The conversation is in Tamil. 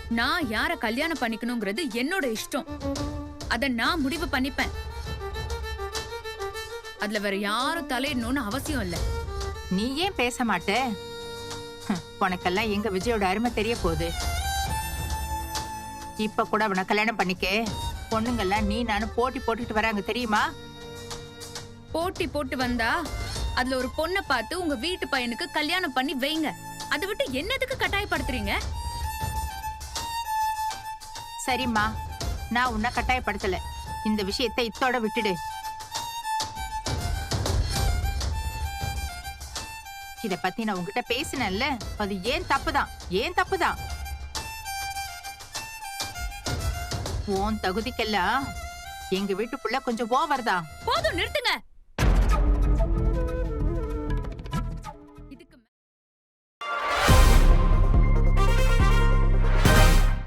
நான் யார கல்யாணம் பண்ணிக்கணுங்கிறது என்னோட இஷ்டம். அத நான் முடிவு பண்ணிப்பேன். அதுல வேற யாரும் தலையிடணும்னு அவசியம் இல்ல. நீ ஏன் பேச மாட்ட? உனக்கெல்லாம் எங்க விஜயோட அருமை தெரிய போகுது. இப்ப கூட அவனை கல்யாணம் பண்ணிக்க பொண்ணுங்கெல்லாம் நீ நானும் போட்டி போட்டுட்டு வராங்க தெரியுமா? போட்டி போட்டு வந்தா அதுல ஒரு பொண்ணை பார்த்து உங்க வீட்டு பையனுக்கு கல்யாணம் பண்ணி வைங்க. அதை விட்டு என்னதுக்கு கட்டாயப்படுத்துறீங்க? சரிம்மா, நான் உன்னை கட்டாயப்படுத்தல. இந்த விஷயத்தை இத்தோட விட்டுடு. இத பத்தி நான் உங்ககிட்ட பேசினேன்ல, அது ஏன் தப்புதான், ஏன் தப்புதான். உன் தகுதிக்கெல்லாம் எங்க வீட்டுக்குள்ள கொஞ்சம் ஓவர் தான். போதும், நிறுத்துங்க.